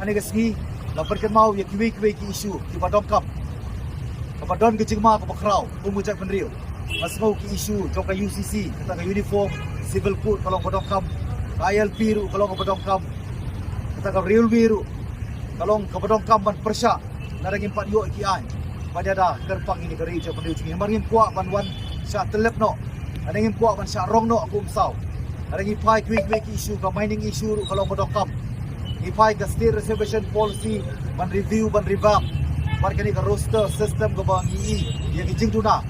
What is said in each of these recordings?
ane gasngi lapan kan mau ya kiwi ki isu ki badom kam kapadon ke jingma ka bakrau pemujak penriu masngau ki isu jong ka UCC kata ka uniform civil code kalau badom kam ILP ru kalau badom kam kata ka real biru kalau ka badom kam ban persya narang impat yo ki ai pada da kerpang ini kari jong penriu jingi marin kuak ban wan sya telep no ada ngin kuak ban sya rong no aku umsau ada ngi pai kiwi ki isu ka mining isu ru kalau badom kam ipai ka state reservation policy ban review ban revamp barkani ka roster system ka bang ii yang ijing tuna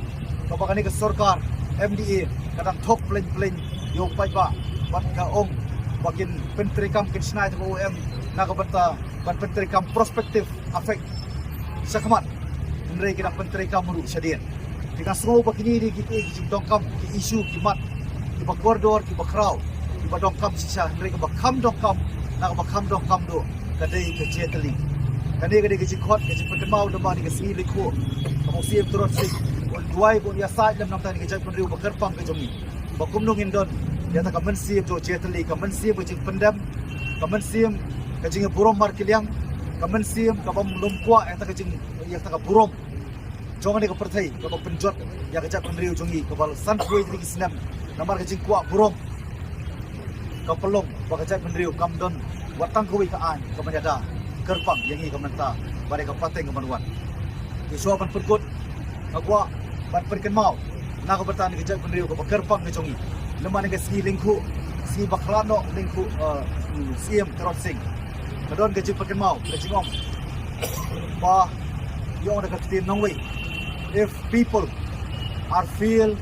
ka bakani ka sarkar MDA kadang thok plain yo pai ba bat ka ong bakin pentri kam kin snai ka OM na ka bata ban pentri kam prospective affect sakmat ndrei kita pentri kam ru sadian dengan semua bakini di kita ijing dongkam ki isu ki mat ki ba koridor ki ba kraw ki ba dongkam sisa ndrei ka ba kham dongkam nak bakam dongkam do kadai ke jeteli kadai ke jikot ke jipemau do mani ke si liko kamu siap turut sik duai bon ya sai lam namtan ke jai penriu bakerpang ke jongi bakum nong indon ya ta kamen siap do jeteli kamen siap ke pendam kamen siap ke jing burom mar kiliang kamen siap ka bam lumpua ya ta ke jing ya ta ka burom jongan ke pertai ka penjot ya ke jai penriu jongi ke bal san kuai di kisnam namar ke jing kuak burom kapelong bakajai penriu kamdon watang kuwi kaan kamanyada kerpang yangi kamenta bare kapateng kamanuan isu ban pergut agwa ban perken mau na ko bertan kejai penriu ko kerpang ke jongi lemane ke ski lingku si baklano lingku siem crossing kadon ke perken mau ke jingom ba yo da katin nongwei if people are feel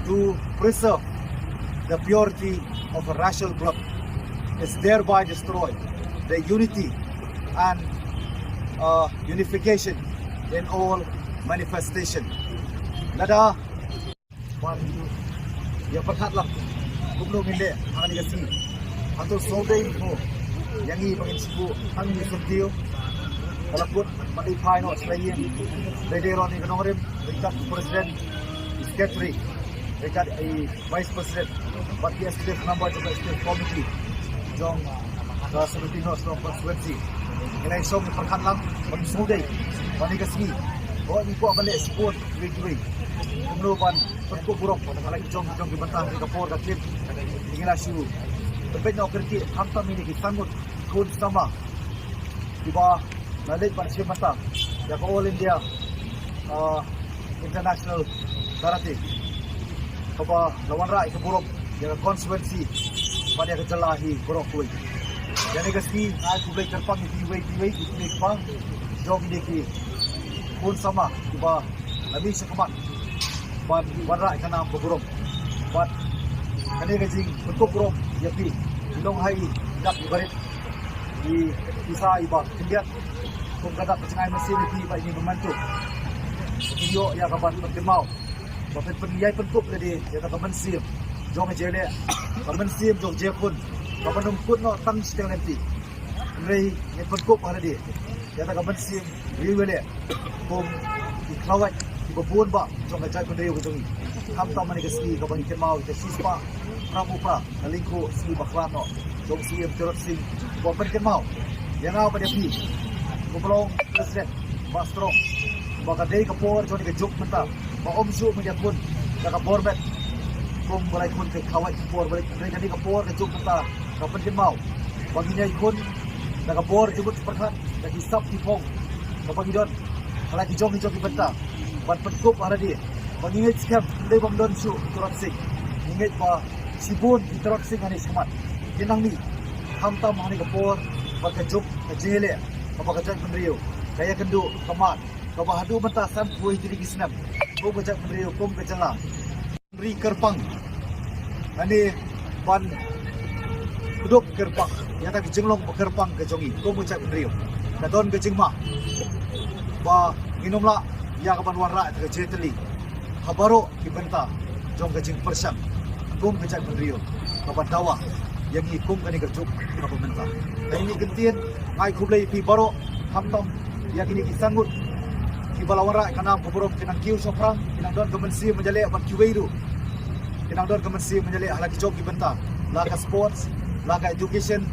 to preserve the purity of a racial blood is thereby destroyed the unity and unification in all manifestation. Nada ya perhatlah kumno nginde ang kasi ato soday mo yangi pagin sibu ang ni sentiyo kalapot malipay no Australian Federal ni kanong rim dekat president secretary dekat vice president but the state number of the state committee jong sa Filipino strong constituency ilay som perhat lang pag soday pani kasi o ni ko balik support week kumloban pagkuburok kalay jong gibantang ni kapor ka clip ingila siu tapi na okerti hamta mini ki sangut kun sama diba nalit pa siya mata ya ko all India international karate kapa lawan rai ke buruk ya constituency pada ke jelahi buruk kuwi yani kasi aku boleh terpang di way di pang jog ni ki kun sama diba nabi sekamat ban warai kana buruk bat kani gajing bentuk buruk ya pi long hai dak barit di bisa iba kendiat kung kadak cengai mesin di ba ini membantu video ya kapan perkemau bapak peniyai penkup tadi ya tak mensim jong jele mensim jong jepun kapan numput no tang stel nanti rei ni penkup ada dia ya tak mensim riwele kum iklawat di babun ba jong ajai pendai jong ham ta mani kasi kapan ikan mau ke sispa pramupa nalingko si baklano jong sim terot sing bapak ikan mau yang au pada pi kublong presiden bastro baka day kapor jong ni juk mata ba omsu menyapun daga borbet kum balai kun ke kawai por balai kani kapor ke juk mata kapan kin mau baginya ikun daga bor jubut perkat lagi sap tipong kapag idon kala ki jong benta ban penkup ada dia bangingit scam day bang don su turot sing ingit pa sibun turot sing ani semat kinang ni hamtam hani kapor baka juk ke jele kapag jan penriu kaya kendu kamat kabahadu menta sam kuih diri kisnam ko bajak penriu kom kecela ri kerpang ani ban duduk kerpang ya tak jenglong kerpang ke jongi ko bajak penriu kadon ke jingma ba nginomla ya kapan warra ke jeteli habaro ibenta jong ke jing persang kom bajak penriu kapan dawa yang ikum kani kerjuk kapan menta ini gentien ai kublai pi baro hamtam yang ini kisanggut ibalawara kanam kuburom kinang kiu sofrang kinang don kemensi menjale ban kiweiru kinang don kemensi menjale halaki joki benta laka sports laka education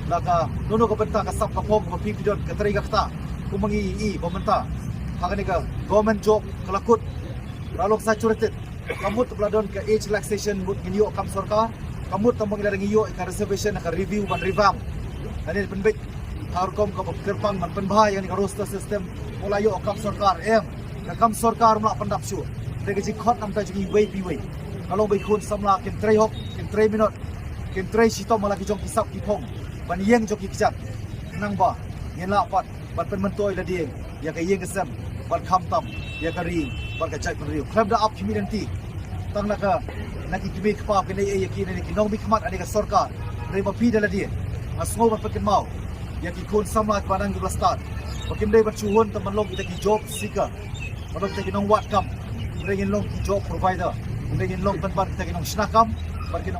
laka nono ka benta ka sap ka pom ka pipidon ka tari ka kta kumangi i bomenta hagani ka government job kalakut ralok saturated kamut bladon ka age relaxation mut ngiyo kam sarkar kamut tamang ila ngiyo ka reservation ka review ban revamp ani penbit harkom ka terpang man penbahai ani ka roster system mulayo kam sarkar ka kam sarkar mla pandap su de ji khot nam ta ji wei pi wei kalau bai khun samla kem trei hok kem trei minut kem trei sito mala ki jong ki sap ki phong ban yeng jong ki kijat nang ba yen la pat ban pen mentoi la ding ya ka yeng ka sam ban kham tam ya ka ri ban ka chai pan riu klam da up community tang na ka naki kimi khpa ke nei ki nei ki nong bi khmat ani ka sarkar rei ba pi da la dia asmo ban pakin mau ya ki khun samla ka nang ki blastat pakim dei ban chuhon tam man lok ita ki job seeker man lok ta ki nong wat kam rei long ki job provider rei long ban ban ta ki nong snakam ban ki